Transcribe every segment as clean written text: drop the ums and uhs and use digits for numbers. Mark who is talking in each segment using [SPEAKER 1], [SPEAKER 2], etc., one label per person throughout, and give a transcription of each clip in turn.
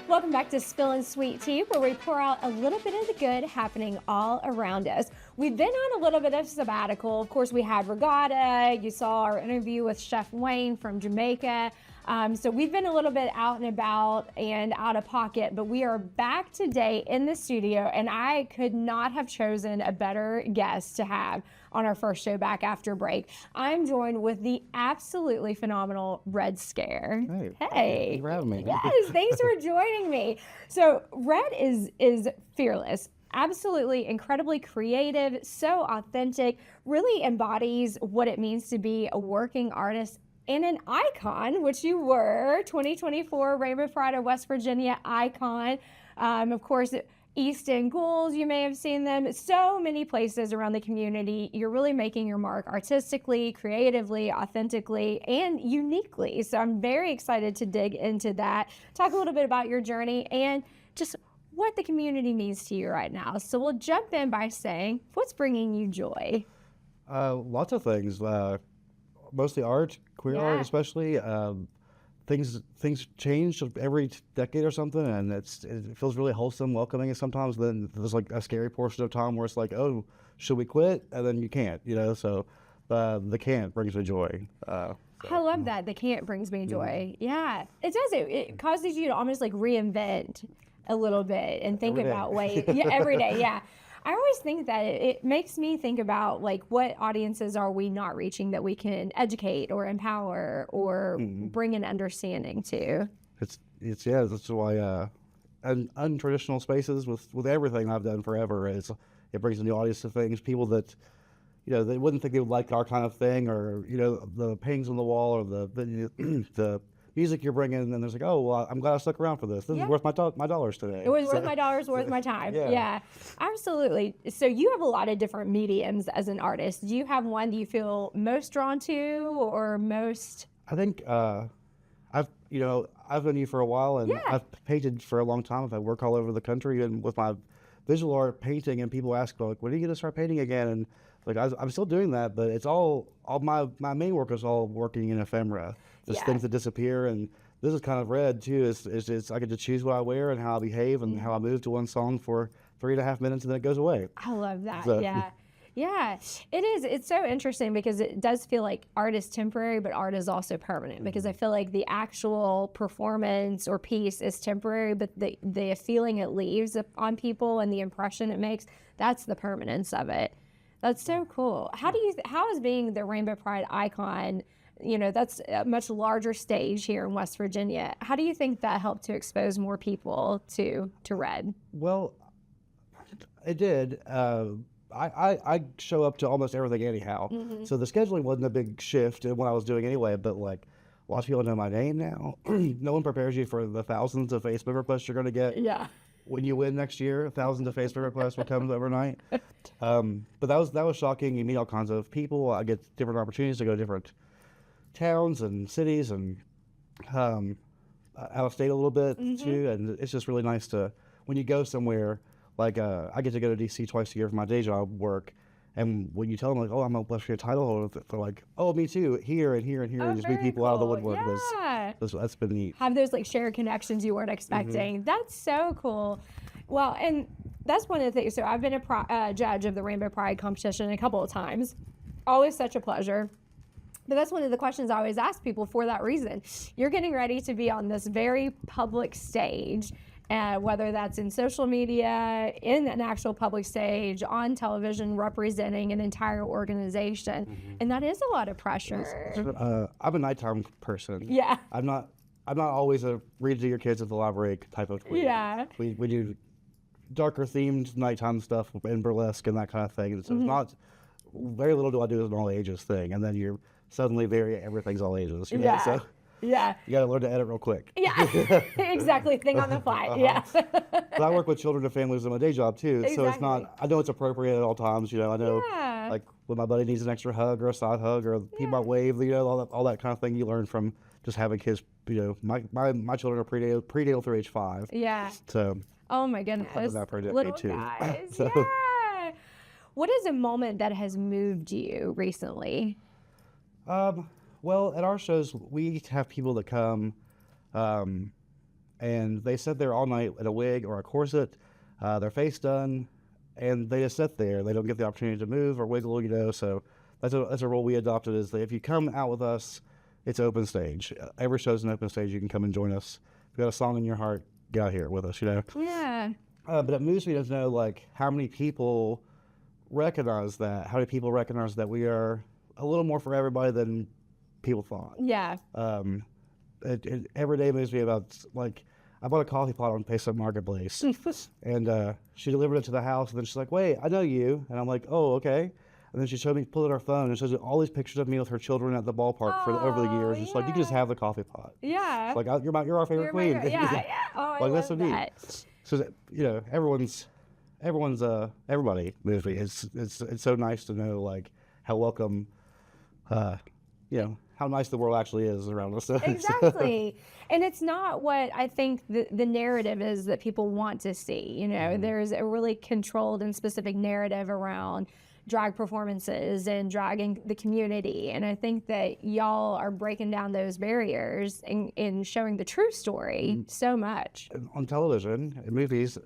[SPEAKER 1] Welcome back to Spillin Sweet Tea, where we pour out a little bit of the good happening all around us. We've been on a little bit of sabbatical. Of course, we had regatta. You saw our interview with Chef Wayne from Jamaica. So we've been a little bit out and about and out of pocket, but we are back today in the studio, and I could not have chosen a better guest to have on our first show back after break. I'm joined with the absolutely phenomenal Red Scare.
[SPEAKER 2] Hey. Thanks for having me.
[SPEAKER 1] Yes, thanks for joining me. So Red is fearless. Absolutely incredibly creative, so authentic, really embodies what it means to be a working artist and an icon, which you were, 2024 Rainbow Pride of West Virginia icon. Of course, East End Ghouls, you may have seen them. So many places around the community. You're really making your mark artistically, creatively, authentically, and uniquely. So I'm very excited to dig into that, talk a little bit about your journey and just what the community means to you right now. So we'll jump in by saying, what's bringing you joy?
[SPEAKER 2] Lots of things. Mostly art, queer art especially. Things change every decade or something, and it feels really wholesome, welcoming. And sometimes then there's like a scary portion of time where it's like, oh, should we quit? And then you can't, So the can't brings me joy.
[SPEAKER 1] I love that. The can't brings me joy. Yeah, it does. It causes you to almost like reinvent a little bit and think about ways. Yeah, every day. Yeah. I always think that it makes me think about like what audiences are we not reaching that we can educate or empower or bring an understanding to.
[SPEAKER 2] That's why untraditional spaces with everything I've done forever it brings a new audience to things. People that they wouldn't think they would like our kind of thing, or the paintings on the wall or the music you're bringing, and there's like, oh, well, I'm glad I stuck around for this. This is worth my dollars today.
[SPEAKER 1] It was worth my dollars, worth my time. Yeah, absolutely. So you have a lot of different mediums as an artist. Do you have one that you feel most drawn to or most?
[SPEAKER 2] I think I've known you for a while, and I've painted for a long time. I've had work all over the country, and with my visual art painting, and people ask, like, when are you going to start painting again? And like, I'm still doing that, but it's all my main work is all working in ephemera. Just things that disappear, and this is kind of Red too. It's I get to choose what I wear and how I behave and how I move to one song for 3.5 minutes, and then it goes away.
[SPEAKER 1] I love that. So, yeah, it is. It's so interesting because it does feel like art is temporary, but art is also permanent. Because I feel like the actual performance or piece is temporary, but the feeling it leaves on people and the impression it makes, that's the permanence of it. That's so cool. How is being the Rainbow Pride icon? That's a much larger stage here in West Virginia. How do you think that helped to expose more people to Red?
[SPEAKER 2] Well, it did. I show up to almost everything anyhow. So the scheduling wasn't a big shift in what I was doing anyway, but like lots of people know my name now. No one prepares you for the thousands of Facebook requests you're going to get.
[SPEAKER 1] Yeah.
[SPEAKER 2] When you win next year, thousands of Facebook requests will come overnight. But that was shocking. You meet all kinds of people. I get different opportunities to go to different towns and cities and out of state a little bit too, and it's just really nice to when you go somewhere like I get to go to DC twice a year for my day job work, and when you tell them like, oh, I'm a West Virginia title holder, they're like, oh, me too, here and here and here, and just meet people out of the woodwork. That's been neat.
[SPEAKER 1] Have those like shared connections you weren't expecting. That's so cool. Well, and that's one of the things. So I've been a judge of the Rainbow Pride competition a couple of times. Always such a pleasure. But that's one of the questions I always ask people for that reason. You're getting ready to be on this very public stage, whether that's in social media, in an actual public stage, on television, representing an entire organization. And that is a lot of pressure.
[SPEAKER 2] I'm a nighttime person.
[SPEAKER 1] Yeah.
[SPEAKER 2] I'm not always a read to your kids at the library type of queen.
[SPEAKER 1] Yeah.
[SPEAKER 2] We do darker themed nighttime stuff and burlesque and that kind of thing. And so it's not, very little do I do as an all ages thing. And then you're suddenly everything's all ages. So you got to learn to edit real quick.
[SPEAKER 1] Yeah, exactly. Think on the fly. Yeah.
[SPEAKER 2] But I work with children and families in my day job too. So it's not, I know it's appropriate at all times. I know like when my buddy needs an extra hug or a side hug or people might wave, all that kind of thing you learn from just having kids. My children are prenatal through age 5.
[SPEAKER 1] Yeah.
[SPEAKER 2] So.
[SPEAKER 1] Oh my goodness. Little guys. So. Yeah. What is a moment that has moved you recently?
[SPEAKER 2] Well, at our shows, we have people that come and and they sit there all night in a wig or a corset, their face done, and they just sit there. They don't get the opportunity to move or wiggle, so that's a rule we adopted, is that if you come out with us, it's open stage. Every show's an open stage. You can come and join us. If you got a song in your heart, get out here with us,
[SPEAKER 1] Yeah.
[SPEAKER 2] But it moves me to know, like, how many people recognize that. How many people recognize that we are a little more for everybody than people thought.
[SPEAKER 1] Yeah.
[SPEAKER 2] It every day moves me about, like, I bought a coffee pot on Peso Marketplace, and she delivered it to the house, and then she's like, "Wait, I know you," and I'm like, "Oh, okay." And then she showed me, pulled out her phone, and shows me all these pictures of me with her children at the ballpark over the years. Just like, you can just have the coffie pot.
[SPEAKER 1] Yeah.
[SPEAKER 2] It's like, you're our favorite queen.
[SPEAKER 1] Yeah. Oh, I
[SPEAKER 2] like, that's
[SPEAKER 1] love
[SPEAKER 2] so
[SPEAKER 1] that.
[SPEAKER 2] neat. So everybody moves me. It's so nice to know, like, how welcome, how nice the world actually is around us.
[SPEAKER 1] Exactly. And it's not what I think the narrative is that people want to see. There's a really controlled and specific narrative around drag performances and drag in the community. And I think that y'all are breaking down those barriers and showing the true story so much.
[SPEAKER 2] On television, in movies,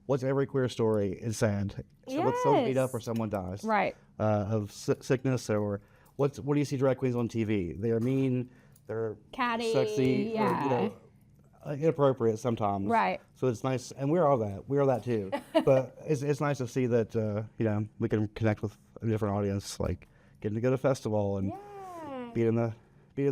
[SPEAKER 2] what's every queer story is sad.
[SPEAKER 1] Yes.
[SPEAKER 2] Someone beat up or someone dies.
[SPEAKER 1] Right.
[SPEAKER 2] Of sickness, or what do you see drag queens on TV? They're mean, they're
[SPEAKER 1] Catty,
[SPEAKER 2] sexy,
[SPEAKER 1] yeah.
[SPEAKER 2] Inappropriate sometimes.
[SPEAKER 1] Right.
[SPEAKER 2] So it's nice, and we're all that. We're all that too. But it's nice to see that we can connect with a different audience, like getting to go to a festival and beat in the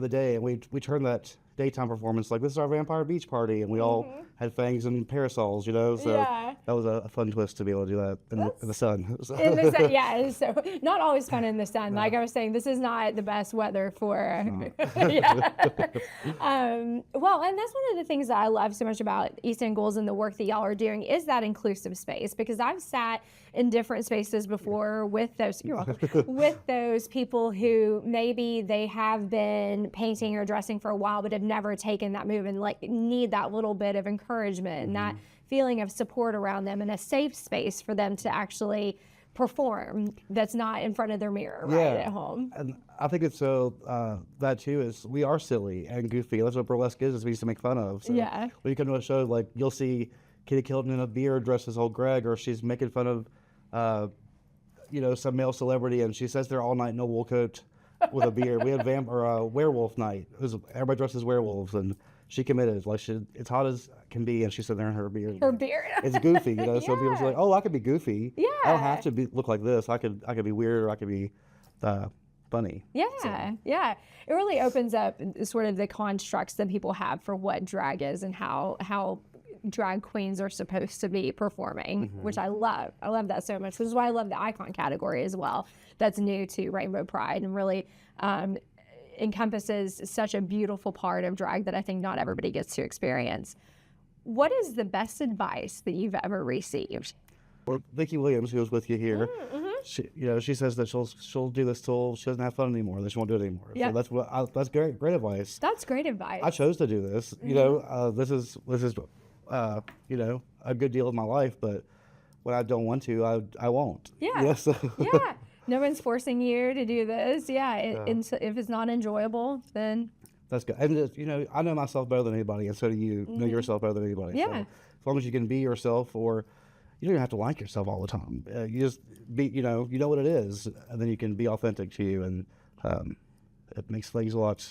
[SPEAKER 2] day, and we turned that daytime performance like, this is our vampire beach party, and we all had fangs and parasols, so that was a fun twist to be able to do that in the sun.
[SPEAKER 1] In the sun, yeah. So not always fun in the sun. Like I was saying, this is not the best weather for. Yeah. Well, and that's one of the things that I love so much about East End Ghouls and the work that y'all are doing is that inclusive space, because I've sat in different spaces before with those. You're welcome. With those people who maybe they have been painting or dressing for a while, but have never taken that move and like need that little bit of encouragement and that feeling of support around them and a safe space for them to actually perform that's not in front of their mirror right at home.
[SPEAKER 2] And I think it's that too is we are silly and goofy. That's what burlesque is we used to make fun of. So when you come to a show, like, you'll see Kitty Kilton in a beard dressed as old Greg, or she's making fun of some male celebrity, and she says they're all night in a wool coat with a beard. We had werewolf night. Everybody dressed as werewolves, and she committed. Like, it's hot as can be, and she's sitting there in her beard.
[SPEAKER 1] Her beard.
[SPEAKER 2] It's goofy, So people are like, "Oh, I could be goofy.
[SPEAKER 1] Yeah.
[SPEAKER 2] I don't have to look like this. I could be weird, or I could be funny."
[SPEAKER 1] Yeah,
[SPEAKER 2] So.
[SPEAKER 1] yeah. It really opens up sort of the constructs that people have for what drag is and how drag queens are supposed to be performing, which I love. I love that so much, which is why I love the icon category as well. That's new to Rainbow Pride and really encompasses such a beautiful part of drag that I think not everybody gets to experience. What is the best advice that you've ever received?
[SPEAKER 2] Or Vicki Williams, who was with you here, she says that she'll do this till she doesn't have fun anymore, that she won't do it anymore.
[SPEAKER 1] Yeah.
[SPEAKER 2] So that's great advice.
[SPEAKER 1] That's great advice.
[SPEAKER 2] I chose to do this. This is a good deal of my life, but when I don't want to, I won't.
[SPEAKER 1] Yeah. Yeah. No one's forcing you to do this. Yeah. And so if it's not enjoyable, then.
[SPEAKER 2] That's good. And I know myself better than anybody, and so do you know yourself better than anybody.
[SPEAKER 1] Yeah.
[SPEAKER 2] So as long as you can be yourself, or you don't even have to like yourself all the time. You just be, you know what it is, and then you can be authentic to you, and it makes things a lot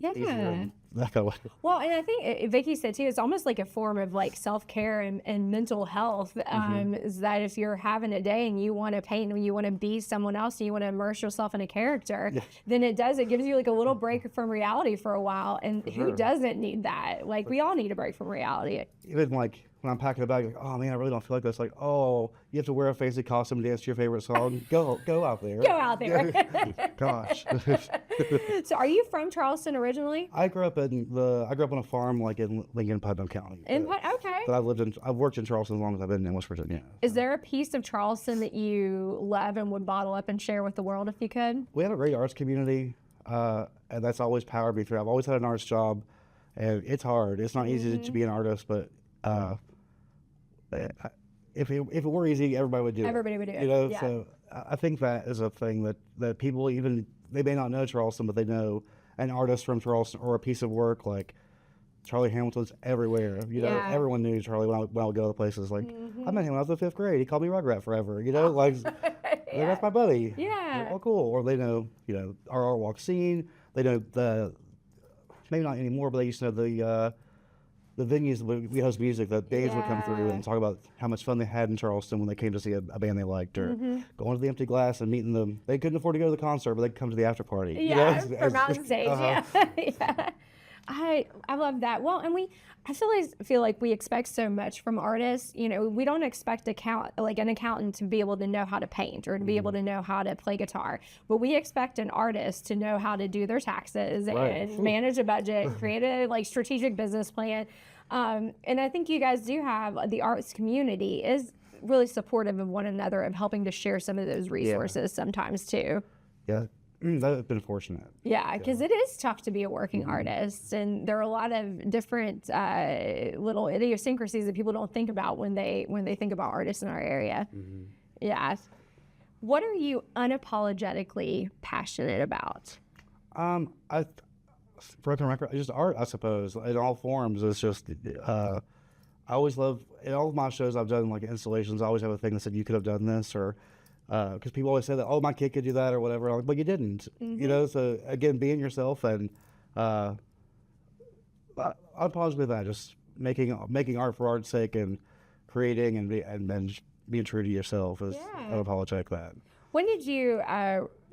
[SPEAKER 2] easier. That kind of way.
[SPEAKER 1] Well, and I think Vicki said too, it's almost like a form of like self-care and mental health. Is that if you're having a day and you want to paint and you want to be someone else and you want to immerse yourself in a character, then it gives you like a little break from reality for a while. And who doesn't need that? Like, we all need a break from reality.
[SPEAKER 2] Even like when I'm packing a bag, like, oh man, I really don't feel like this. Like, oh, you have to wear a fancy costume and dance to your favorite song. Go out there.
[SPEAKER 1] Go out there.
[SPEAKER 2] Gosh.
[SPEAKER 1] So, are you from Charleston originally?
[SPEAKER 2] I grew up on a farm like in Lincoln, Putnam County.
[SPEAKER 1] Okay.
[SPEAKER 2] But I've worked in Charleston as long as I've been in West Virginia.
[SPEAKER 1] Is there a piece of Charleston that you love and would bottle up and share with the world if you could?
[SPEAKER 2] We have a great arts community, and that's always powered me through. I've always had an arts job, and it's hard. It's not easy to be an artist, but if it were easy, everybody would do it.
[SPEAKER 1] Everybody would do it.
[SPEAKER 2] So I think that is a thing that people, even they may not know Charleston, but they know an artist from Charleston or a piece of work. Like, Charlie Hamilton's everywhere. You know,
[SPEAKER 1] Yeah.
[SPEAKER 2] everyone knew Charlie when I would go to places. Like, I met him when I was in 5th grade. He called me Rugrat forever. You know, like,
[SPEAKER 1] Yeah.
[SPEAKER 2] that's my buddy.
[SPEAKER 1] Yeah.
[SPEAKER 2] Like, oh, cool. Or they know, you know, our art walk scene. They know maybe not anymore, but they used to know the venues where we host music, that bands would come through and talk about how much fun they had in Charleston when they came to see a band they liked, or going to the Empty Glass and meeting them. They couldn't afford to go to the concert, but they'd come to the after party.
[SPEAKER 1] Yeah,
[SPEAKER 2] you know?
[SPEAKER 1] for Mountain Stage. Yeah. I love that. Well, and I feel like we expect so much from artists. You know, we don't expect an accountant to be able to know how to paint or to be able to know how to play guitar, but we expect an artist to know how to do their taxes and manage a budget, create a like strategic business plan. And I think you guys do have the arts community is really supportive of one another, of helping to share some of those resources sometimes too.
[SPEAKER 2] Yeah. That's been fortunate.
[SPEAKER 1] Yeah, because it is tough to be a working artist, and there are a lot of different little idiosyncrasies that people don't think about when they think about artists in our area. Yeah. What are you unapologetically passionate about?
[SPEAKER 2] I broken record. Just art, I suppose, in all forms. It's just I always love in all of my shows I've done, like installations. I always have a thing that said you could have done this, or because people always say that, oh, my kid could do that or whatever. I'm like, but you didn't. You know, so again, being yourself and unapologetically that, just making art for art's sake and creating and being true to yourself is unapologetic that.
[SPEAKER 1] When did you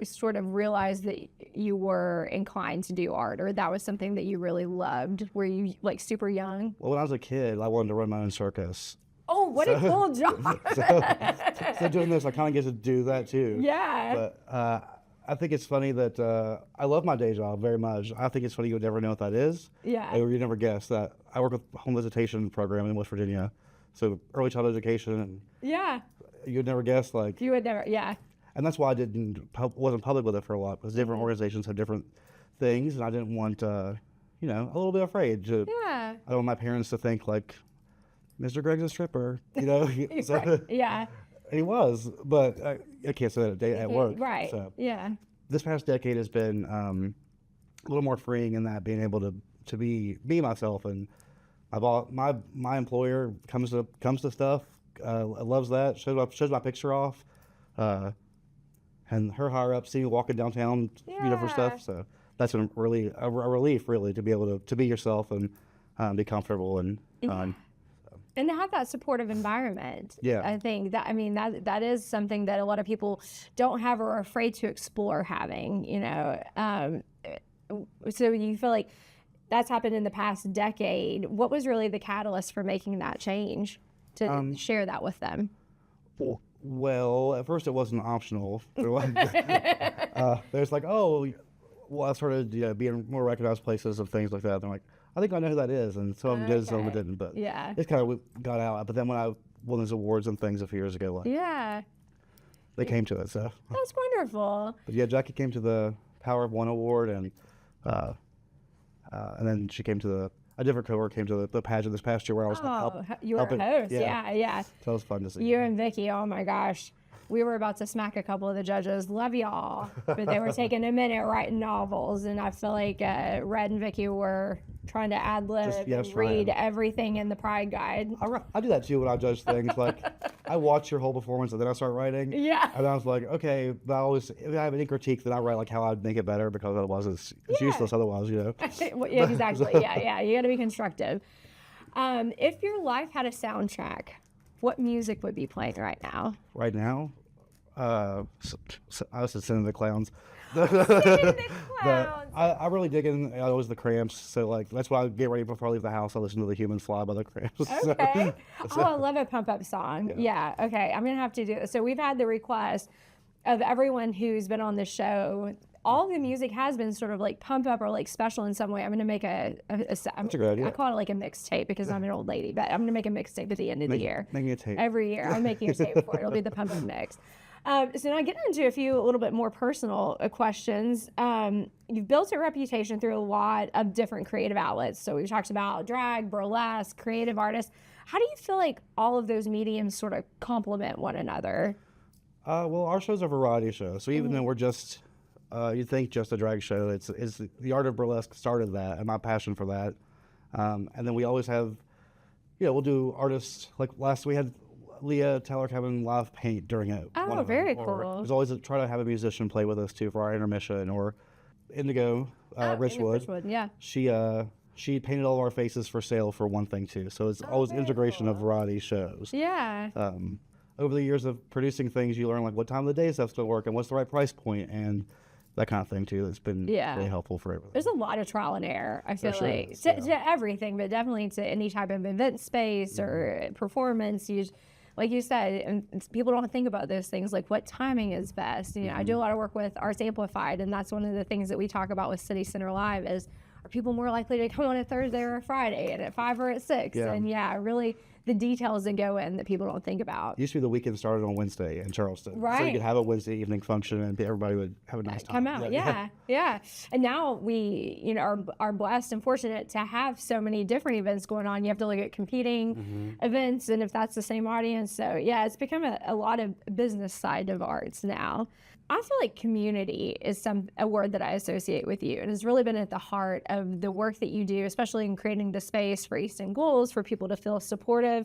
[SPEAKER 1] sort of realize that you were inclined to do art, or that was something that you really loved? Were you like super young?
[SPEAKER 2] Well, when I was a kid, I wanted to run my own circus.
[SPEAKER 1] Oh, what a cool job!
[SPEAKER 2] So doing this, I kind of get to do that too.
[SPEAKER 1] Yeah.
[SPEAKER 2] But I think it's funny that I love my day job very much. I think it's funny you would never know what that is.
[SPEAKER 1] Yeah.
[SPEAKER 2] Or you never guess that. I work with a home visitation program in West Virginia, so early childhood education, and
[SPEAKER 1] Yeah.
[SPEAKER 2] you'd never guess like.
[SPEAKER 1] You would never. Yeah.
[SPEAKER 2] And that's why I wasn't public with it for a lot, because different organizations have different things, and I didn't want, a little bit afraid to.
[SPEAKER 1] Yeah.
[SPEAKER 2] I don't want my parents to think like, Mr. Greg's a stripper, you know. So,
[SPEAKER 1] Right. Yeah.
[SPEAKER 2] he was, but I can't say that at work.
[SPEAKER 1] Right.
[SPEAKER 2] So
[SPEAKER 1] Yeah.
[SPEAKER 2] this past decade has been a little more freeing in that, being able to be myself, and my employer comes to stuff, loves that, shows my picture off. And her higher up see me walking downtown, for stuff. So that's been really a relief, really, to be able to be yourself and be comfortable and fun.
[SPEAKER 1] And to have that supportive environment.
[SPEAKER 2] Yeah.
[SPEAKER 1] I think that is something that a lot of people don't have or are afraid to explore having, so you feel like that's happened in the past decade. What was really the catalyst for making that change to share that with them?
[SPEAKER 2] Well, at first it wasn't optional. There's like, I started being more recognized places and things like that. They're like, I think I know who that is, and some of them did, some of them didn't. But
[SPEAKER 1] yeah,
[SPEAKER 2] it's kind of got out. But then when I won those awards and things a few years ago, they came to it. So
[SPEAKER 1] that's wonderful.
[SPEAKER 2] But yeah, Jackie came to the Power of One award, and then she came to a different cohort came to the pageant this past year where I was
[SPEAKER 1] you were a host. Yeah.
[SPEAKER 2] So it was fun to see.
[SPEAKER 1] You and Vicky, oh my gosh. We were about to smack a couple of the judges. Love y'all. But they were taking a minute writing novels. And I feel like Red and Vicky were trying to ad-lib and read everything in the Pride Guide.
[SPEAKER 2] I do that too when I judge things. Like, I watch your whole performance and then I start writing.
[SPEAKER 1] Yeah.
[SPEAKER 2] And I was like, okay, but if I have any critique, then I write like how I'd make it better, because otherwise it's useless otherwise,
[SPEAKER 1] Yeah, exactly. Yeah. You got to be constructive. If your life had a soundtrack, what music would be playing right now?
[SPEAKER 2] Right now? I was just singing the Clowns. I really dig in always the Cramps, so like that's why I get ready before I leave the house. I listen to The Humans Fly by the Cramps.
[SPEAKER 1] Okay. I love a pump up song. Yeah. Okay. I'm gonna have to do it. So we've had the request of everyone who's been on the show. All the music has been sort of like pump up or like special in some way. I'm gonna make that's a good idea. I call it like a mixtape because I'm an old lady, but I'm gonna make a mixtape at the end of the year.
[SPEAKER 2] Making a tape
[SPEAKER 1] every year. I'm making a tape for it. It'll be the pump up mix. So now getting into a little bit more personal questions. You've built a reputation through a lot of different creative outlets. So we've talked about drag, burlesque, creative artists. How do you feel like all of those mediums sort of complement one another?
[SPEAKER 2] Well, our show's a variety show. So even though we're just, you'd think just a drag show, it's the art of burlesque started that, and my passion for that. And then we always have, we'll do artists. Like last, we had Leah Taylor having live paint during it.
[SPEAKER 1] Oh, very cool.
[SPEAKER 2] There's always try to have a musician play with us too for our intermission. Or Indigo, Richwood.
[SPEAKER 1] Yeah.
[SPEAKER 2] She painted all of our faces for sale for one thing too. So it's always integration of variety shows.
[SPEAKER 1] Yeah.
[SPEAKER 2] Over the years of producing things, you learn like what time of the day stuff's going to work and what's the right price point and that kind of thing too. That's been really helpful for everything.
[SPEAKER 1] There's a lot of trial and error, I feel like,
[SPEAKER 2] is,
[SPEAKER 1] to everything, but definitely to any type of event space or performance. Like you said, and people don't think about those things, like what timing is best. I do a lot of work with Arts Amplified, and that's one of the things that we talk about with City Center Live is, are people more likely to come on a Thursday or a Friday and at 5 or at 6?
[SPEAKER 2] Yeah.
[SPEAKER 1] And really the details that go in that people don't think about.
[SPEAKER 2] It used to be the weekend started on Wednesday in Charleston.
[SPEAKER 1] Right.
[SPEAKER 2] So you could have a Wednesday evening function and everybody would have a nice time.
[SPEAKER 1] Come out, yeah. And now we, are blessed and fortunate to have so many different events going on. You have to look at competing events and if that's the same audience. So yeah, it's become a lot of business side of arts now. I feel like community is a word that I associate with you, and has really been at the heart of the work that you do, especially in creating the space for East End Ghouls, for people to feel supportive.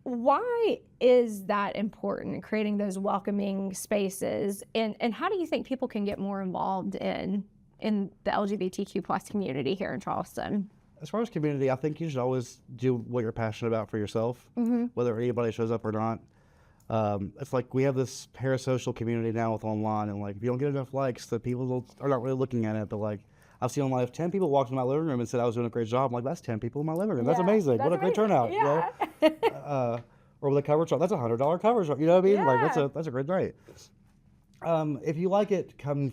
[SPEAKER 1] Why is that important, creating those welcoming spaces? And how do you think people can get more involved in the LGBTQ plus community here in Charleston?
[SPEAKER 2] As far as community, I think you should always do what you're passionate about for yourself, whether anybody shows up or not. It's like we have this parasocial community now with online, and like if you don't get enough likes, that people are not really looking at it. But like I've seen online, if 10 people walked in my living room and said I was doing a great job, I'm like, that's 10 people in my living room. That's amazing. What a great turnout.
[SPEAKER 1] Yeah.
[SPEAKER 2] Or with a cover chart, that's $100 cover chart. You know what I mean?
[SPEAKER 1] Yeah.
[SPEAKER 2] Like that's a great night. If you like it, come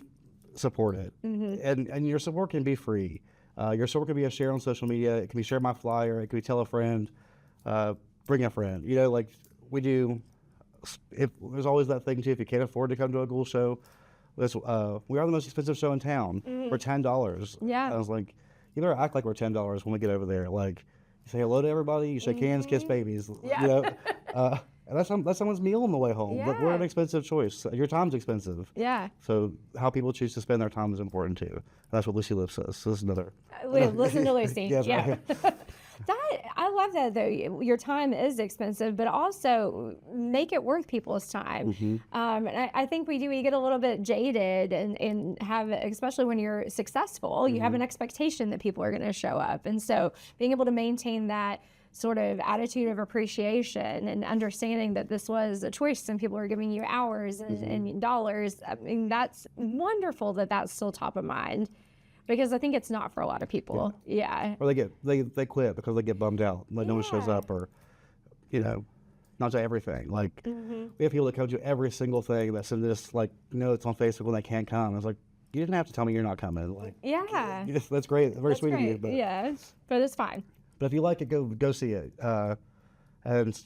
[SPEAKER 2] support it, and your support can be free. Your support can be a share on social media. It can be share my flyer. It can be tell a friend, bring a friend. Like we do. If there's always that thing too, if you can't afford to come to a Ghoul show, we are the most expensive show in town for $10.
[SPEAKER 1] Yeah.
[SPEAKER 2] I was like, you better act like we're $10 when we get over there. Like, you say hello to everybody, you shake hands, kiss babies.
[SPEAKER 1] Yeah.
[SPEAKER 2] And that's someone's meal on the way home.
[SPEAKER 1] Yeah.
[SPEAKER 2] But we're an expensive choice. Your time's expensive.
[SPEAKER 1] Yeah.
[SPEAKER 2] So how people choose to spend their time is important too. And that's what Lucy Liv says. So this is another.
[SPEAKER 1] Listen to Lucy.
[SPEAKER 2] Yes,
[SPEAKER 1] yeah. I love that though. Your time is expensive, but also make it worth people's time. And I think we get a little bit jaded and have, especially when you're successful, you have an expectation that people are going to show up. And so being able to maintain that sort of attitude of appreciation and understanding that this was a choice and people are giving you hours and dollars. I mean, that's wonderful that that's still top of mind. Because I think it's not for a lot of people. Yeah.
[SPEAKER 2] Or they quit because they get bummed out. Like no one shows up, or not to everything. Like we have people that come to every single thing that send this it's on Facebook when they can't come. It's like you didn't have to tell me you're not coming. Like that's great. Very sweet of you. But
[SPEAKER 1] but it's fine.
[SPEAKER 2] But if you like it, go see it. And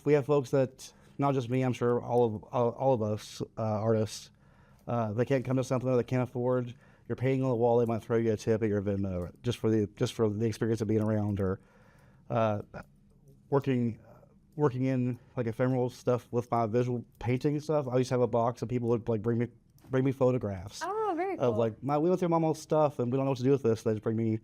[SPEAKER 2] we have folks that, not just me, I'm sure all of us artists, they can't come to something that they can't afford. You're paying on the wall, they might throw you a tip at your Venmo just for the experience of being around, or working in like ephemeral stuff with my visual painting stuff. I used to have a box and people would like bring me photographs.
[SPEAKER 1] Oh, very cool.
[SPEAKER 2] Of like we went through my mom's stuff and we don't know what to do with this. They just bring me,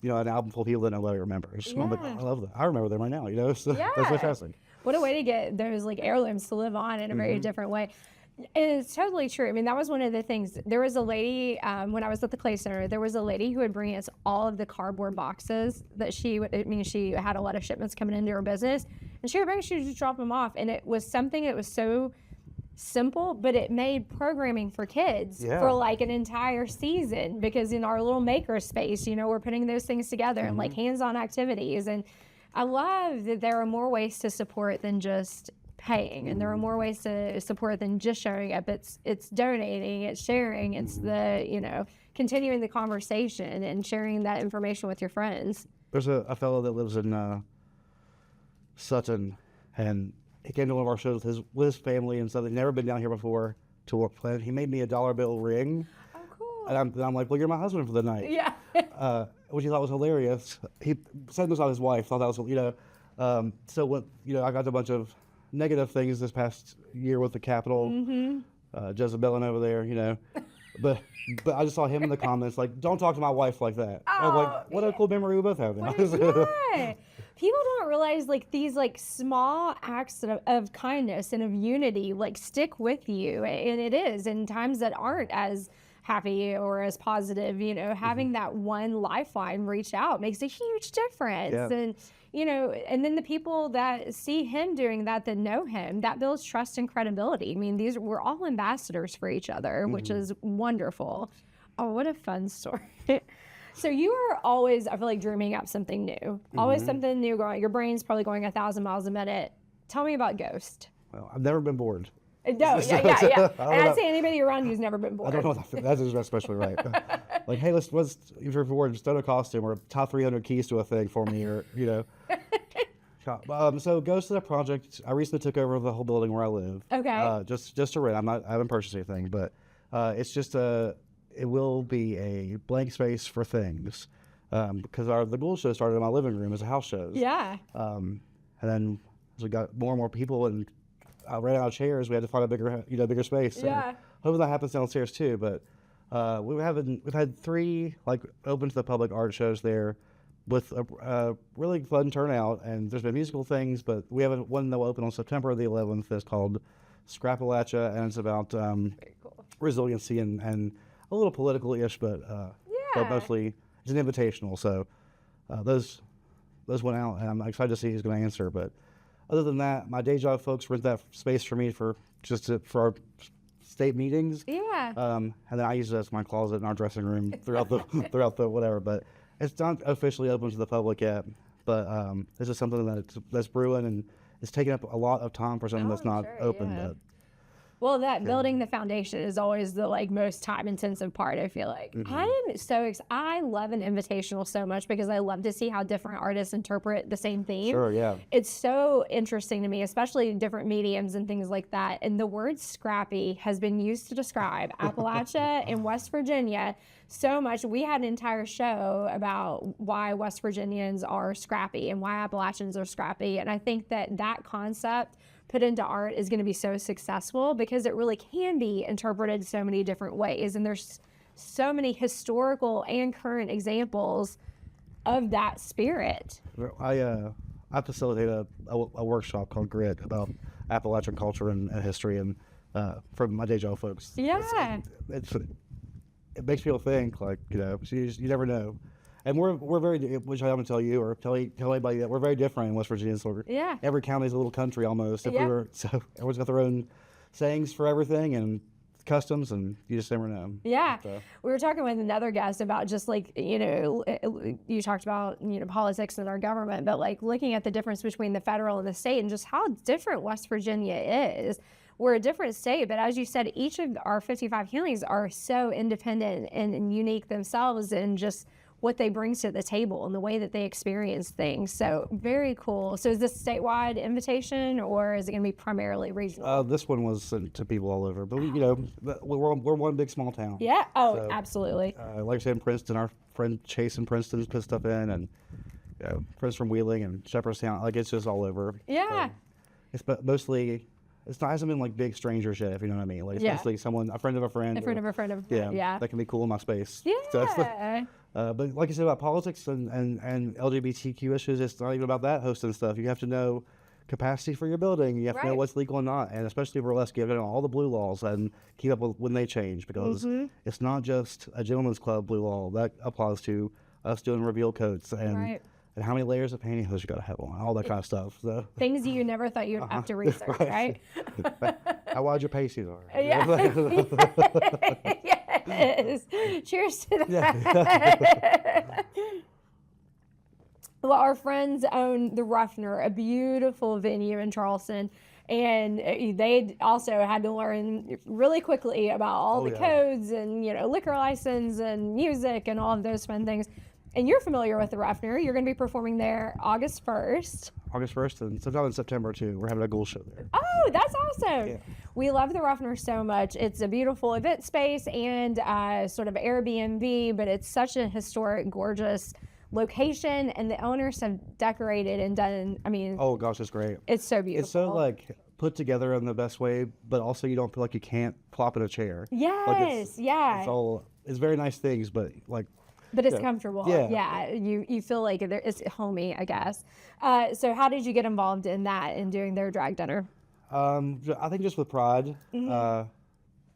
[SPEAKER 2] an album full of people that nobody remembers.
[SPEAKER 1] Yeah.
[SPEAKER 2] I'm like, I love that. I remember them right now. So that's fantastic.
[SPEAKER 1] What a way to get those like heirlooms to live on in a very different way. It's totally true. I mean, that was one of the things. There was a lady, when I was at the Clay Center, there was a lady who would bring us all of the cardboard boxes that she had a lot of shipments coming into her business. And she would just drop them off. And it was something that was so simple, but it made programming for kids for like an entire season. Because in our little maker space, we're putting those things together and like hands-on activities. And I love that there are more ways to support than just paying, and there are more ways to support than just showing up. It's donating, it's sharing, it's the continuing the conversation and sharing that information with your friends.
[SPEAKER 2] There's a fellow that lives in Sutton, and he came to one of our shows with his family and stuff. He'd never been down here before to work Planet. He made me a $1 ring.
[SPEAKER 1] Oh, cool.
[SPEAKER 2] And I'm like, well, you're my husband for the night.
[SPEAKER 1] Yeah.
[SPEAKER 2] Which he thought was hilarious. He said this on his wife. Thought that was So when I got a bunch of negative things this past year with the Capitol, Jezebelin over there, but I just saw him in the comments like, "Don't talk to my wife like that." I'm
[SPEAKER 1] Oh,
[SPEAKER 2] like, what a cool memory we both have now.
[SPEAKER 1] yeah. People don't realize like these like small acts of kindness and of unity like stick with you, and it is in times that aren't as happy or as positive. Having that one lifeline reach out makes a huge difference.
[SPEAKER 2] Yeah.
[SPEAKER 1] And and then the people that see him doing that know him, that builds trust and credibility. I mean, we're all ambassadors for each other, which is wonderful. Oh, what a fun story. So you are always, I feel like, dreaming up something new. Always something new going. Your brain's probably going 1,000 miles a minute. Tell me about Ghost.
[SPEAKER 2] Well, I've never been bored.
[SPEAKER 1] No, yeah. And I'd say anybody around you's never been bored.
[SPEAKER 2] I don't know what that's especially right. Like, hey, let's if you're bored, just throw a costume or top 300 keys to a thing for me, or So Ghost is a project. I recently took over the whole building where I live.
[SPEAKER 1] Okay.
[SPEAKER 2] Just to rent. I haven't purchased anything, but it's just it will be a blank space for things, because the Ghoul Show started in my living room as a house show.
[SPEAKER 1] Yeah.
[SPEAKER 2] And then as we got more and more people and I ran out of chairs, we had to find a bigger space. So
[SPEAKER 1] Yeah.
[SPEAKER 2] hopefully that happens downstairs too. But we've had 3 like open to the public art shows there, with a really fun turnout. And there's been musical things, but we have one that will open on September the 11th. That's called Scrapalacha, and it's about
[SPEAKER 1] Very cool.
[SPEAKER 2] resiliency and a little political-ish, but mostly it's an invitational. So those went out, and I'm excited to see who's going to answer. But other than that, my day job folks rent that space for me for our state meetings.
[SPEAKER 1] Yeah.
[SPEAKER 2] And then I use it as my closet in our dressing room throughout the whatever. But it's not officially open to the public yet. But this is something that's brewing, and it's taking up a lot of time for something that's not open yet.
[SPEAKER 1] Well, that building the foundation is always the most time intensive part, I feel like. I am so I love an invitational so much because I love to see how different artists interpret the same theme.
[SPEAKER 2] Sure, yeah.
[SPEAKER 1] It's so interesting to me, especially in different mediums and things like that. And the word scrappy has been used to describe Appalachia and West Virginia so much. We had an entire show about why West Virginians are scrappy and why Appalachians are scrappy. And I think that concept put into art is going to be so successful because it really can be interpreted so many different ways. And there's so many historical and current examples of that spirit.
[SPEAKER 2] I facilitate a workshop called Grit about Appalachian culture and history, and from my day job folks.
[SPEAKER 1] Yeah.
[SPEAKER 2] It makes people think, like, you never know. And we're very, which I haven't tell you or tell anybody that we're very different in West Virginia. So
[SPEAKER 1] Yeah.
[SPEAKER 2] every county is a little country almost.
[SPEAKER 1] Yeah.
[SPEAKER 2] So everyone's got their own sayings for everything and customs, and you just never know.
[SPEAKER 1] Yeah.
[SPEAKER 2] So.
[SPEAKER 1] We were talking with another guest about just you talked about, politics and our government, but looking at the difference between the federal and the state and just how different West Virginia is. We're a different state, but as you said, each of our 55 counties are so independent and unique themselves, and just what they bring to the table and the way that they experience things. So very cool. So is this a statewide invitation, or is it going to be primarily regional?
[SPEAKER 2] This one was sent to people all over, but we're one big small town.
[SPEAKER 1] Yeah. Oh,
[SPEAKER 2] So,
[SPEAKER 1] absolutely.
[SPEAKER 2] Like I said, in Princeton, our friend Chase in Princeton's put stuff in, and friends from Wheeling and Shepherdstown. It's just all over.
[SPEAKER 1] Yeah.
[SPEAKER 2] It's mostly. It hasn't been like big stranger shit, if you know what I mean. It's mostly a friend of a friend.
[SPEAKER 1] A friend of a friend of a friend. Yeah.
[SPEAKER 2] That can be cool in my space.
[SPEAKER 1] Yeah.
[SPEAKER 2] So but like you said about politics and LGBTQ issues, it's not even about that hosting stuff. You have to know capacity for your building. You have to know what's legal and not, and especially burlesque, you have to know all the blue laws and keep up with when they change, because it's not just a gentleman's club blue law that applies to us doing reveal coats and how many layers of pantyhose you got to have on, all that kind of stuff. So.
[SPEAKER 1] Things you never thought you'd have to research, right?
[SPEAKER 2] How wide your pasties are.
[SPEAKER 1] Yeah. Yes. Cheers to that. Well, our friends own the Ruffner, a beautiful venue in Charleston, and they also had to learn really quickly about all the codes and liquor license and music and all of those fun things. And you're familiar with the Ruffner. You're going to be performing there August 1st.
[SPEAKER 2] August 1st, and sometime in September, too. We're having a Ghoul Show there.
[SPEAKER 1] Oh, that's awesome.
[SPEAKER 2] Yeah.
[SPEAKER 1] We love the Ruffner so much. It's a beautiful event space and sort of Airbnb, but it's such a historic, gorgeous location, and the owners have decorated and done,
[SPEAKER 2] oh, gosh, it's great.
[SPEAKER 1] it's so beautiful.
[SPEAKER 2] It's so, put together in the best way, but also you don't feel like you can't plop in a chair.
[SPEAKER 1] Yes, yeah.
[SPEAKER 2] It's very nice things, but like.
[SPEAKER 1] But it's
[SPEAKER 2] Yeah.
[SPEAKER 1] comfortable.
[SPEAKER 2] Yeah.
[SPEAKER 1] Yeah. You feel like it's homey, I guess. So how did you get involved in that and doing their drag dinner?
[SPEAKER 2] I think just with pride.
[SPEAKER 1] Mm-hmm.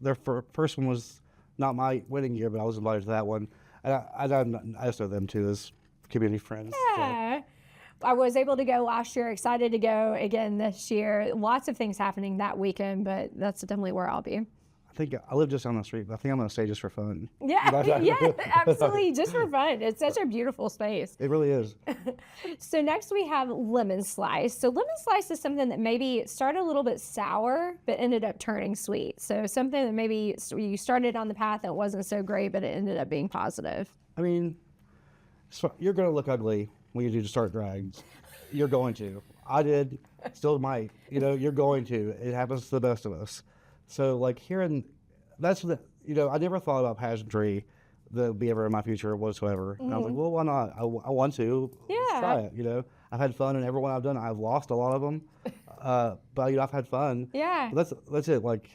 [SPEAKER 2] Their first one was not my wedding year, but I was invited to that one. And I just know them too as community friends. So.
[SPEAKER 1] Yeah. I was able to go last year, excited to go again this year. Lots of things happening that weekend, but that's definitely where I'll be.
[SPEAKER 2] I think I live just down the street, but I think I'm going to stay just for fun.
[SPEAKER 1] Yeah, yeah, absolutely, just for fun. It's such a beautiful space.
[SPEAKER 2] It really is.
[SPEAKER 1] So next we have lemon slice. So lemon slice is something that maybe started a little bit sour, but ended up turning sweet. So something that maybe you started on the path and it wasn't so great, but it ended up being positive.
[SPEAKER 2] I mean, you're going to look ugly when you do start drags. You're going to. I did, still might. You're going to. It happens to the best of us. So like that's the, I never thought about pageantry that would be ever in my future whatsoever. And I was like, well, why not? I want to. Let's try it. I've had fun, and everyone I've done, I've lost a lot of them. But I've had fun.
[SPEAKER 1] Yeah.
[SPEAKER 2] But that's it. Like,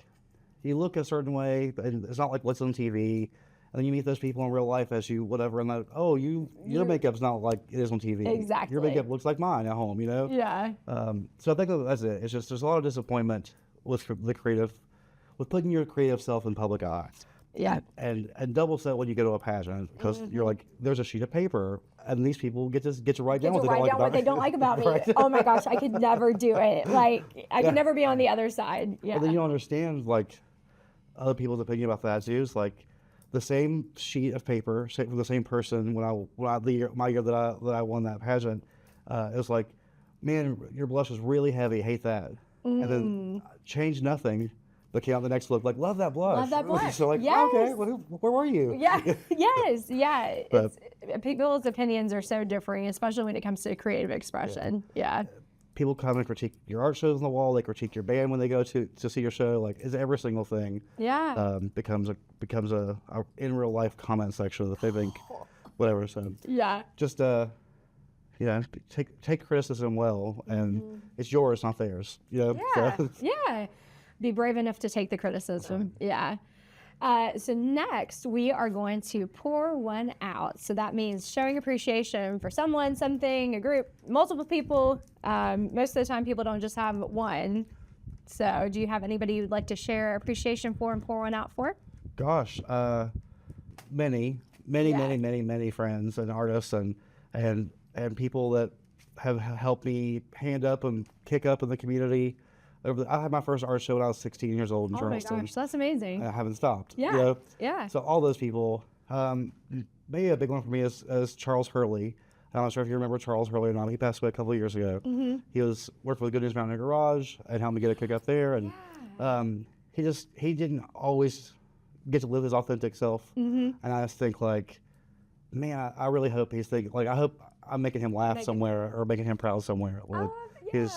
[SPEAKER 2] you look a certain way, and it's not like what's on TV. And then you meet those people in real life as you whatever, and like, oh, your makeup's not like it is on TV.
[SPEAKER 1] Exactly.
[SPEAKER 2] Your makeup looks like mine at home.
[SPEAKER 1] Yeah.
[SPEAKER 2] So I think that's it. It's just there's a lot of disappointment with putting your creative self in public eye.
[SPEAKER 1] Yeah.
[SPEAKER 2] And double set when you go to a pageant, because you're like, there's a sheet of paper, and these people get to write down
[SPEAKER 1] what they don't like about me.
[SPEAKER 2] Right.
[SPEAKER 1] Oh my gosh, I could never do it. Like, I could never be on the other side. Yeah.
[SPEAKER 2] And then you don't understand, like, other people's opinion about that too. It's like the same sheet of paper, from the same person my year that I won that pageant. It was like, man, your blush is really heavy. Hate that. And then change nothing. But came out the next look like, love that blush.
[SPEAKER 1] Love that blush.
[SPEAKER 2] So like,
[SPEAKER 1] yes.
[SPEAKER 2] okay, where were you?
[SPEAKER 1] Yeah. Yes. Yeah. People's opinions are so differing, especially when it comes to creative expression. Yeah.
[SPEAKER 2] People come and critique your art shows on the wall. They critique your band when they go to see your show. Like, it's every single thing.
[SPEAKER 1] Yeah.
[SPEAKER 2] Becomes a in real life comment section that they think, whatever. So
[SPEAKER 1] yeah.
[SPEAKER 2] Just take criticism well, and it's yours, not theirs.
[SPEAKER 1] Yeah.
[SPEAKER 2] So.
[SPEAKER 1] Yeah. Be brave enough to take the criticism. Yeah. So next, we are going to pour one out. So that means showing appreciation for someone, something, a group, multiple people. Most of the time, people don't just have one. So do you have anybody you'd like to share appreciation for and pour one out for?
[SPEAKER 2] Gosh, many friends and artists and people that have helped me hand up and kick up in the community. I had my first art show when I was 16 years old in Charleston.
[SPEAKER 1] Oh my gosh, that's amazing.
[SPEAKER 2] I haven't stopped.
[SPEAKER 1] Yeah, yeah.
[SPEAKER 2] So all those people. Maybe a big one for me is Charles Hurley. I'm not sure if you remember Charles Hurley or not. He passed away a couple of years ago. Mm-hmm. He worked for the Good News Mountain Garage and helped me get a kick up there. And he didn't always get to live his authentic self. Mm-hmm. And I just think like, man, I really hope he's thinking like, I hope I'm making him laugh somewhere or making him proud somewhere. He would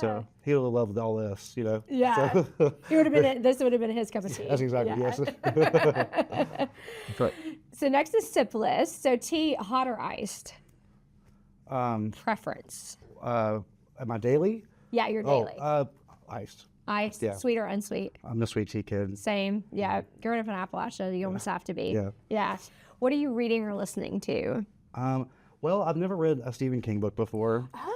[SPEAKER 2] have loved all this,
[SPEAKER 1] Yeah.
[SPEAKER 2] So.
[SPEAKER 1] This would have been his cup of tea.
[SPEAKER 2] That's exactly, yes. That's right.
[SPEAKER 1] So next is sip list. So tea, hot or iced? Preference.
[SPEAKER 2] Am I daily?
[SPEAKER 1] Yeah, you're daily.
[SPEAKER 2] Iced.
[SPEAKER 1] Iced,
[SPEAKER 2] Yeah.
[SPEAKER 1] Sweet or unsweet?
[SPEAKER 2] I'm the sweet tea kid.
[SPEAKER 1] Same. Yeah. Growing up in Appalachia, you almost have to be.
[SPEAKER 2] Yeah.
[SPEAKER 1] Yeah. What are you reading or listening to?
[SPEAKER 2] Well, I've never read a Stephen King book before.
[SPEAKER 1] Oh.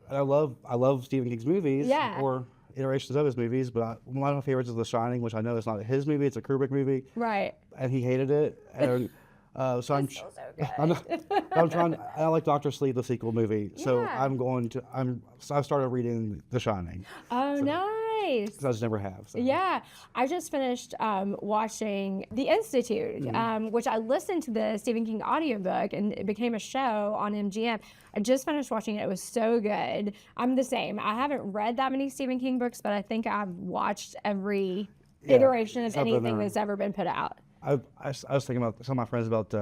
[SPEAKER 2] I love Stephen King's movies.
[SPEAKER 1] Yeah.
[SPEAKER 2] Or iterations of his movies, but one of my favorites is The Shining, which I know is not his movie; it's a Kubrick movie.
[SPEAKER 1] Right.
[SPEAKER 2] And he hated it, and so I'm.
[SPEAKER 1] So good.
[SPEAKER 2] I'm trying. I like Doctor Sleep, the sequel movie, so
[SPEAKER 1] Yeah.
[SPEAKER 2] I've started reading The Shining.
[SPEAKER 1] Oh, nice.
[SPEAKER 2] Because I just never have. So.
[SPEAKER 1] Yeah, I just finished watching The Institute, which I listened to the Stephen King audiobook, and it became a show on MGM. I just finished watching it. It was so good. I'm the same. I haven't read that many Stephen King books, but I think I've watched every iteration of anything that's ever been put out.
[SPEAKER 2] I was thinking about some of my friends about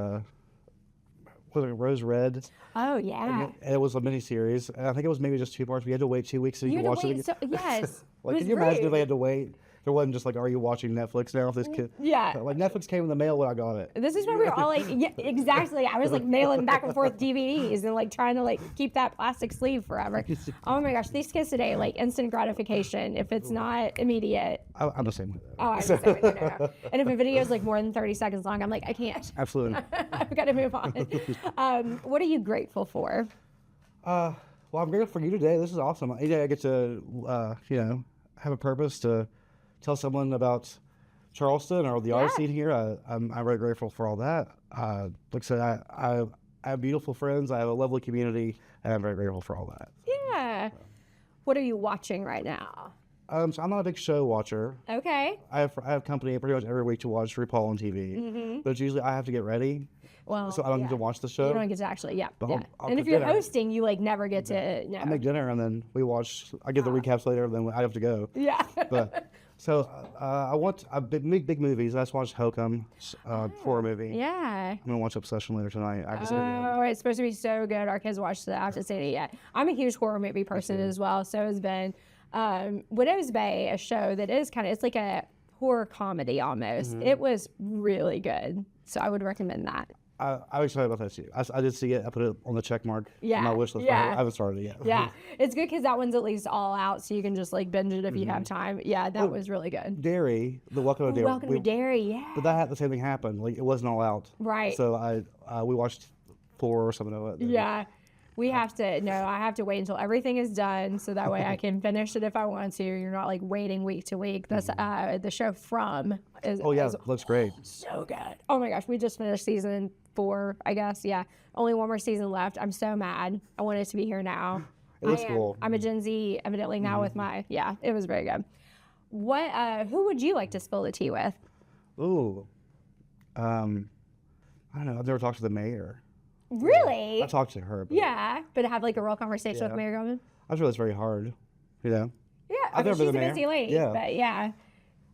[SPEAKER 2] was it Rose Red?
[SPEAKER 1] Oh yeah.
[SPEAKER 2] And it was a miniseries, and I think it was maybe just 2 parts. We had to wait 2 weeks so you could watch it.
[SPEAKER 1] Yes.
[SPEAKER 2] Like, can you imagine if they had to wait? There wasn't just like, are you watching Netflix now? If this kid,
[SPEAKER 1] Yeah.
[SPEAKER 2] like Netflix came in the mail when I got it.
[SPEAKER 1] This is when we were all like, yeah, exactly. I was like mailing back and forth DVDs and like trying to like keep that plastic sleeve forever. Oh my gosh, these kids today, like instant gratification. If it's not immediate.
[SPEAKER 2] I'm the same way.
[SPEAKER 1] Oh, I'm the same way. No. And if a video is like more than 30 seconds long, I'm like, I can't.
[SPEAKER 2] Absolutely.
[SPEAKER 1] I've got to move on. What are you grateful for?
[SPEAKER 2] Well, I'm grateful for you today. This is awesome. Today I get to, have a purpose to tell someone about Charleston or the art scene here. I'm very grateful for all that. Like I said, I have beautiful friends. I have a lovely community, and I'm very grateful for all that.
[SPEAKER 1] Yeah. What are you watching right now?
[SPEAKER 2] So I'm not a big show watcher.
[SPEAKER 1] Okay.
[SPEAKER 2] I have company pretty much every week to watch RuPaul on TV, but it's usually I have to get ready,
[SPEAKER 1] Well,
[SPEAKER 2] so I don't get to watch the show.
[SPEAKER 1] You don't get to actually,
[SPEAKER 2] But I'll
[SPEAKER 1] and if
[SPEAKER 2] cook
[SPEAKER 1] you're
[SPEAKER 2] dinner.
[SPEAKER 1] hosting, you like never get to. No.
[SPEAKER 2] I make dinner and then we watch. I get the recaps later, and then I have to go.
[SPEAKER 1] Yeah.
[SPEAKER 2] But so I want big movies. I just watched Hokum, horror movie.
[SPEAKER 1] Yeah.
[SPEAKER 2] I'm gonna watch Obsession later tonight. I just
[SPEAKER 1] Oh, it's supposed to be so good. Our kids watched it. I have to say it yet. I'm a huge horror movie person as well. So has been Widow's Bay, a show that is it's like a horror comedy almost. It was really good. So I would recommend that.
[SPEAKER 2] I'm excited about that too. I did see it. I put it on the check mark.
[SPEAKER 1] Yeah,
[SPEAKER 2] On my wish list.
[SPEAKER 1] yeah.
[SPEAKER 2] I haven't started it yet.
[SPEAKER 1] Yeah, it's good because that one's at least all out, so you can just like binge it if you have time. Yeah, that was really good.
[SPEAKER 2] Dairy, the Welcome to Dairy.
[SPEAKER 1] Welcome to Dairy, yeah.
[SPEAKER 2] But that had the same thing happen. Like it wasn't all out.
[SPEAKER 1] Right.
[SPEAKER 2] So we watched 4 or something of it.
[SPEAKER 1] Yeah. I have to wait until everything is done so that way I can finish it if I want to. You're not like waiting week to week. That's the show From.
[SPEAKER 2] Looks great.
[SPEAKER 1] So good. Oh my gosh, we just finished season 4, I guess. Yeah. Only one more season left. I'm so mad. I want it to be here now.
[SPEAKER 2] It was cool.
[SPEAKER 1] I'm a Gen Z evidently now with it was very good. Who would you like to spill the tea with?
[SPEAKER 2] Ooh. I don't know. I've never talked to the mayor.
[SPEAKER 1] Really?
[SPEAKER 2] I talked to her. But
[SPEAKER 1] Yeah, but have like a real conversation with Mayor Goldman?
[SPEAKER 2] I'm sure it's very hard.
[SPEAKER 1] Yeah,
[SPEAKER 2] I've never
[SPEAKER 1] she's
[SPEAKER 2] been
[SPEAKER 1] a
[SPEAKER 2] the
[SPEAKER 1] busy
[SPEAKER 2] mayor.
[SPEAKER 1] lady,
[SPEAKER 2] Yeah.
[SPEAKER 1] but yeah.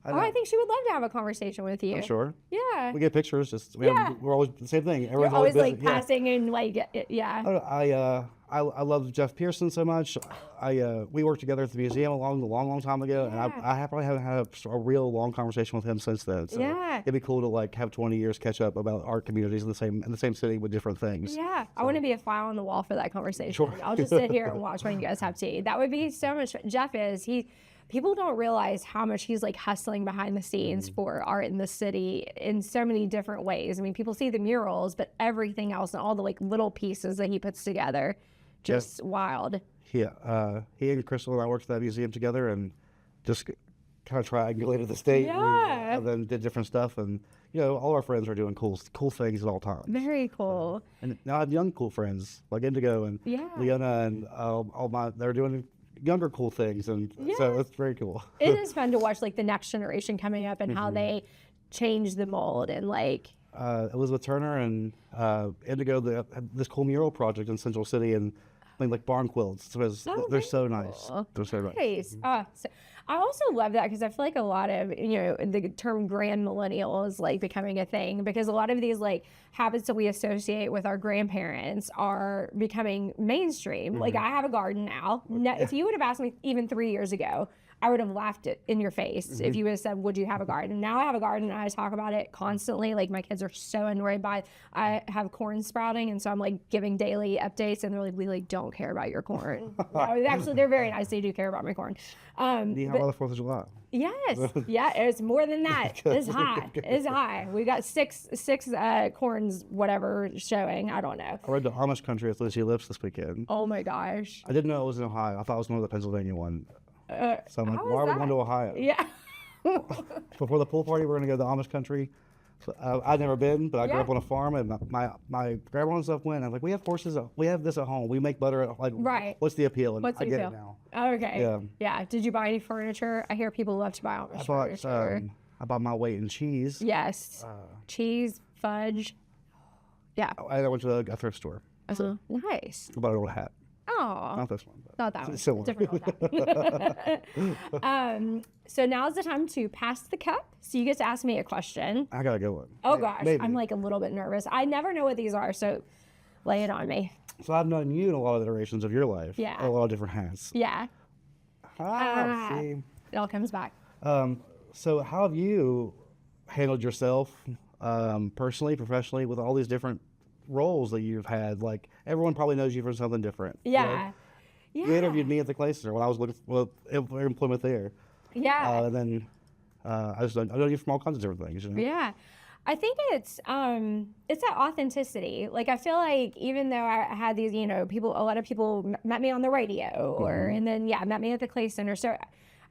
[SPEAKER 1] I think she would love to have a conversation with you.
[SPEAKER 2] I'm sure.
[SPEAKER 1] Yeah.
[SPEAKER 2] We get pictures. We're always the same thing.
[SPEAKER 1] You're
[SPEAKER 2] Everyone's
[SPEAKER 1] always
[SPEAKER 2] busy.
[SPEAKER 1] like passing and like, yeah.
[SPEAKER 2] I love Jeff Pearson so much. We worked together at the museum a long time ago, and I probably haven't had a real long conversation with him since then. So it'd be cool to like have 20 years catch up about art communities in the same city with different things.
[SPEAKER 1] Yeah, I want to be a fly on the wall for that conversation.
[SPEAKER 2] Sure.
[SPEAKER 1] I'll just sit here and watch when you guys have tea. That would be so much. Jeff is people don't realize how much he's like hustling behind the scenes for art in the city in so many different ways. I mean, people see the murals, but everything else and all the like little pieces that he puts together, just wild.
[SPEAKER 2] He and Crystal and I worked at that museum together and just kind of triangulated the state.
[SPEAKER 1] Yeah.
[SPEAKER 2] And then did different stuff, and all our friends are doing cool things at all times.
[SPEAKER 1] Very cool.
[SPEAKER 2] And now I have young cool friends like Indigo and Leona and they're doing younger cool things, and so it's very cool.
[SPEAKER 1] It is fun to watch like the next generation coming up and how they change the mold and like.
[SPEAKER 2] Elizabeth Turner and Indigo had this cool mural project in Central City and like barn quilts. So they're so nice. They're so nice.
[SPEAKER 1] So I also love that because I feel like a lot of the term grand millennial is like becoming a thing because a lot of these like habits that we associate with our grandparents are becoming mainstream. Like I have a garden now. If you would have asked me even 3 years ago, I would have laughed it in your face if you would have said, would you have a garden? Now I have a garden and I talk about it constantly. Like my kids are so annoyed by it. I have corn sprouting and so I'm like giving daily updates and they're like, we like don't care about your corn. No, actually, they're very nice. They do care about my corn.
[SPEAKER 2] Do you have about the 4th of July?
[SPEAKER 1] Yes. Yeah, it's more than that. It's high. It's high. We got six corns, whatever, showing. I don't know.
[SPEAKER 2] I read the Amish country with Lucy Lips this weekend.
[SPEAKER 1] Oh my gosh.
[SPEAKER 2] I didn't know it was in Ohio. I thought it was one of the Pennsylvania one. So I'm like,
[SPEAKER 1] how
[SPEAKER 2] why are we
[SPEAKER 1] is
[SPEAKER 2] going to Ohio?
[SPEAKER 1] Yeah.
[SPEAKER 2] Before the pool party, we're going to go to the Amish country. So, I'd never been, but I grew up on a farm, and my grandma and stuff went. I'm like, we have horses. We have this at home. We make butter. What's the appeal? And
[SPEAKER 1] What's the
[SPEAKER 2] I get
[SPEAKER 1] appeal?
[SPEAKER 2] it now.
[SPEAKER 1] Okay. Yeah. Did you buy any furniture? I hear people love to buy Amish furniture.
[SPEAKER 2] I bought my weight in cheese.
[SPEAKER 1] Yes. Cheese, fudge. Yeah.
[SPEAKER 2] I went to a thrift store.
[SPEAKER 1] Nice.
[SPEAKER 2] I bought an old hat.
[SPEAKER 1] Oh.
[SPEAKER 2] Not this one. But
[SPEAKER 1] Not that one.
[SPEAKER 2] similar.
[SPEAKER 1] Different one. So now's the time to pass the cup. So you get to ask me a question.
[SPEAKER 2] I got a good one.
[SPEAKER 1] Oh gosh,
[SPEAKER 2] Maybe.
[SPEAKER 1] I'm like a little bit nervous. I never know what these are, so lay it on me.
[SPEAKER 2] So I've known you in a lot of iterations of your life.
[SPEAKER 1] Yeah.
[SPEAKER 2] A lot of different hats.
[SPEAKER 1] Yeah.
[SPEAKER 2] See.
[SPEAKER 1] It all comes back.
[SPEAKER 2] So how have you handled yourself personally, professionally, with all these different roles that you've had? Like, everyone probably knows you for something different.
[SPEAKER 1] Yeah.
[SPEAKER 2] You interviewed me at the Clay Center when I was looking for employment there.
[SPEAKER 1] Yeah.
[SPEAKER 2] And then I know you from all kinds of different things.
[SPEAKER 1] Yeah. I think it's that authenticity. Like, I feel like even though I had these, a lot of people met me on the radio and then, met me at the Clay Center. So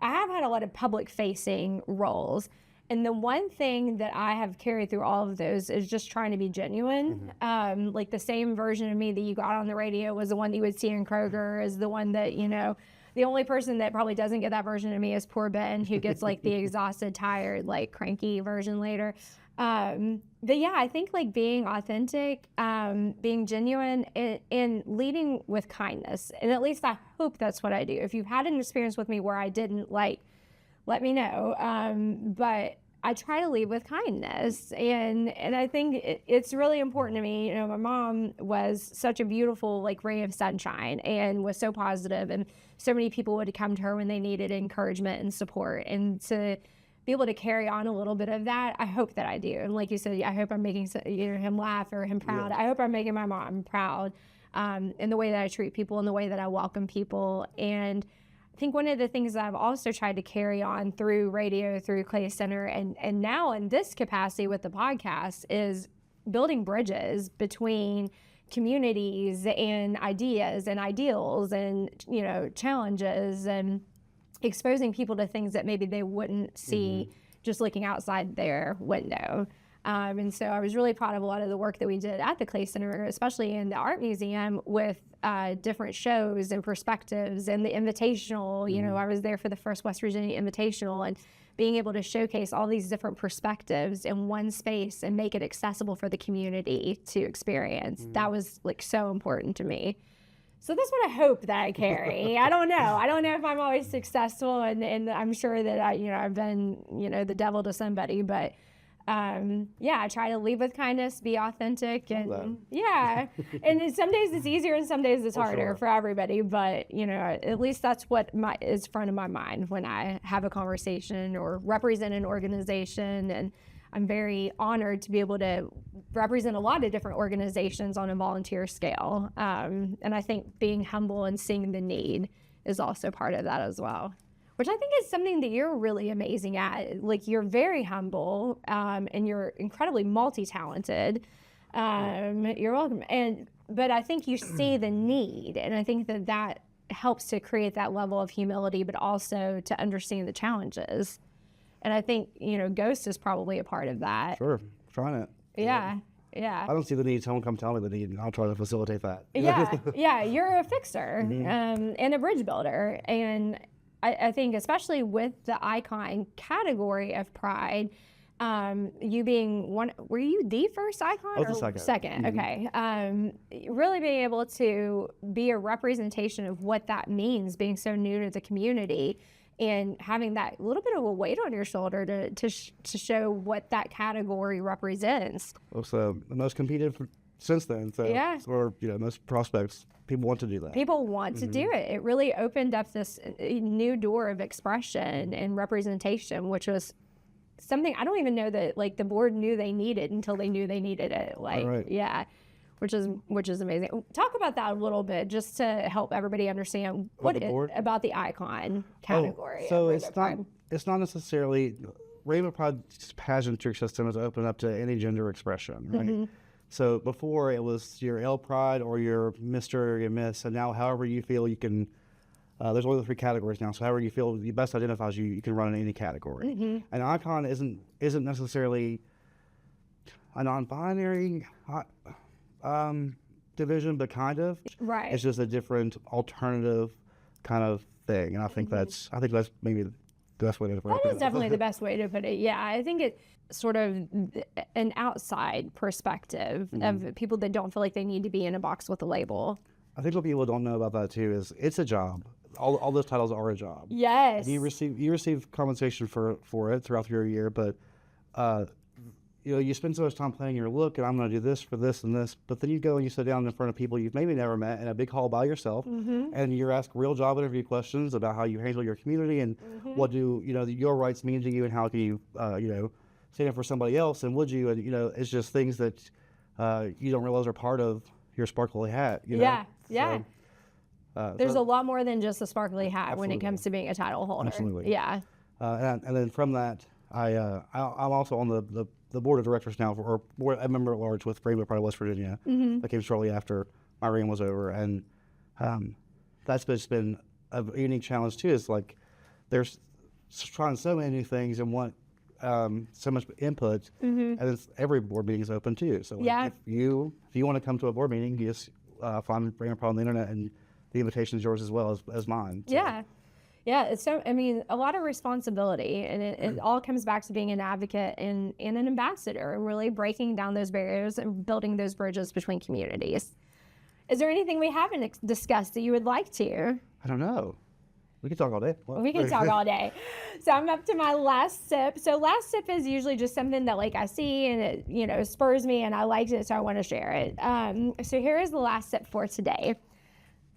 [SPEAKER 1] I have had a lot of public facing roles. And the one thing that I have carried through all of those is just trying to be genuine. Like, the same version of me that you got on the radio was the one that you would see in Kroger, is the one that, the only person that probably doesn't get that version of me is poor Ben, who gets like the exhausted, tired, like cranky version later. But yeah, I think like being authentic, being genuine, and leading with kindness. And at least I hope that's what I do. If you've had an experience with me where I didn't, like, let me know. But I try to lead with kindness. And I think it's really important to me. My mom was such a beautiful, like, ray of sunshine and was so positive, and so many people would come to her when they needed encouragement and support. And to be able to carry on a little bit of that, I hope that I do. And like you said, I hope I'm making him laugh or him proud. Yeah. I hope I'm making my mom proud in the way that I treat people, in the way that I welcome people. And I think one of the things that I've also tried to carry on through radio, through Clay Center, and now in this capacity with the podcast, is building bridges between communities and ideas and ideals and, challenges, and exposing people to things that maybe they wouldn't see just looking outside their window. And so I was really proud of a lot of the work that we did at the Clay Center, especially in the art museum, with different shows and perspectives, and the Invitational. I was there for the first West Virginia Invitational, and being able to showcase all these different perspectives in one space and make it accessible for the community to experience. That was like so important to me. So that's what I hope that I carry. I don't know. I don't know if I'm always successful, and I'm sure that I've been, the devil to somebody, but I try to lead with kindness, be authentic, and and some days it's easier and some days it's harder for everybody, but at least that's what is front of my mind when I have a conversation or represent an organization. And I'm very honored to be able to represent a lot of different organizations on a volunteer scale. And I think being humble and seeing the need is also part of that as well, which I think is something that you're really amazing at. Like, you're very humble, and you're incredibly multi-talented. You're welcome. But I think you see the need, and I think that helps to create that level of humility, but also to understand the challenges. And I think, Ghost is probably a part of that.
[SPEAKER 2] Sure, trying it.
[SPEAKER 1] Yeah.
[SPEAKER 2] I don't see the need. Someone come tell me the need, and I'll try to facilitate that.
[SPEAKER 1] Yeah, you're a fixer and a bridge builder. And I think especially with the icon category of Pride, you being one, were you the first icon?
[SPEAKER 2] I was the second.
[SPEAKER 1] Okay. Really being able to be a representation of what that means, being so new to the community, and having that little bit of a weight on your shoulder to show what that category represents.
[SPEAKER 2] Well, so the most competed since then. So, or most prospects, people want to do that.
[SPEAKER 1] People want to do it. It really opened up this new door of expression and representation, which was something I don't even know that like the board knew they needed until they knew they needed it. Which is amazing. Talk about that a little bit, just to help everybody understand about the icon category.
[SPEAKER 2] So it's not necessarily Rainbow Pride's pageantry system is open up to any gender expression, right? So before it was your L Pride or your Mr. or your Miss, and now however you feel you can. There's only 3 categories now, so however you feel you best identifies you, you can run in any category. An icon isn't necessarily a non-binary division, but kind of.
[SPEAKER 1] Right.
[SPEAKER 2] It's just a different alternative kind of thing, and I think that's maybe the best way to put it.
[SPEAKER 1] That is definitely the best way to put it. Yeah, I think it's sort of an outside perspective of people that don't feel like they need to be in a box with a label.
[SPEAKER 2] I think what people don't know about that too is it's a job. All those titles are a job.
[SPEAKER 1] Yes.
[SPEAKER 2] And you receive compensation for it throughout your year, but you spend so much time planning your look, and I'm going to do this for this and this, but then you go and you sit down in front of people you've maybe never met in a big hall by yourself, and you're asked real job interview questions about how you handle your community and what do your rights mean to you, and how can you stand up for somebody else, and would you, and it's just things that you don't realize are part of your sparkly hat.
[SPEAKER 1] Yeah. There's
[SPEAKER 2] So-
[SPEAKER 1] a lot more than just a sparkly hat when it
[SPEAKER 2] Absolutely.
[SPEAKER 1] comes to being a title holder.
[SPEAKER 2] Absolutely.
[SPEAKER 1] Yeah.
[SPEAKER 2] And then from that, I'm also on the board of directors now, or board, a member at large with Rainbow Pride of West Virginia. That came shortly after my reign was over, and that's just been a unique challenge too. Is like there's trying so many new things and want so much input, and every board meeting is open too. So like, if you want to come to a board meeting, you just find Rainbow Pride on the internet, and the invitation is yours as well as mine. So.
[SPEAKER 1] Yeah, it's so, I mean, a lot of responsibility, and it all comes back to being an advocate and an ambassador, and really breaking down those barriers and building those bridges between communities. Is there anything we haven't discussed that you would like to?
[SPEAKER 2] I don't know. We could talk all day.
[SPEAKER 1] We can talk all day. So I'm up to my last sip. So last sip is usually just something that like I see and it spurs me and I liked it, so I want to share it. So here is the last sip for today.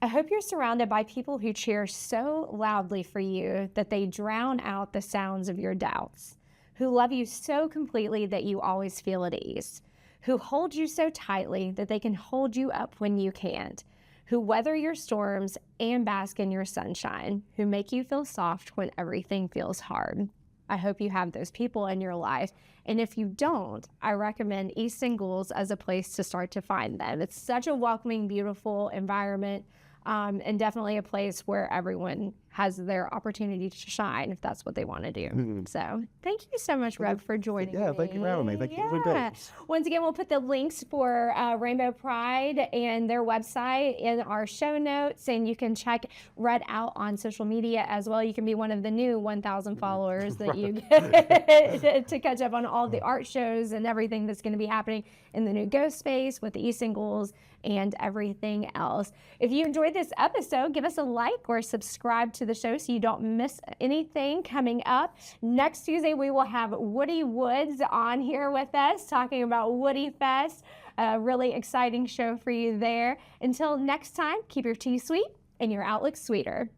[SPEAKER 1] I hope you're surrounded by people who cheer so loudly for you that they drown out the sounds of your doubts, who love you so completely that you always feel at ease, who hold you so tightly that they can hold you up when you can't, who weather your storms and bask in your sunshine, who make you feel soft when everything feels hard. I hope you have those people in your life. And if you don't, I recommend East Singles as a place to start to find them. It's such a welcoming, beautiful environment. And definitely a place where everyone has their opportunity to shine if that's what they want to do. So thank you so much, Reb, for joining me.
[SPEAKER 2] Yeah, thank you for having me. Thank you for great.
[SPEAKER 1] Once again, we'll put the links for Rainbow Pride and their website in our show notes, and you can check Red out on social media as well. You can be one of the new 1,000 followers that you get to catch up on all the art shows and everything that's going to be happening in the new Ghost Space with the E-Singles and everything else. If you enjoyed this episode, give us a like or subscribe to the show so you don't miss anything coming up. Next Tuesday, we will have Woody Woods on here with us talking about Woody Fest. A really exciting show for you there. Until next time, keep your tea sweet and your outlook sweeter.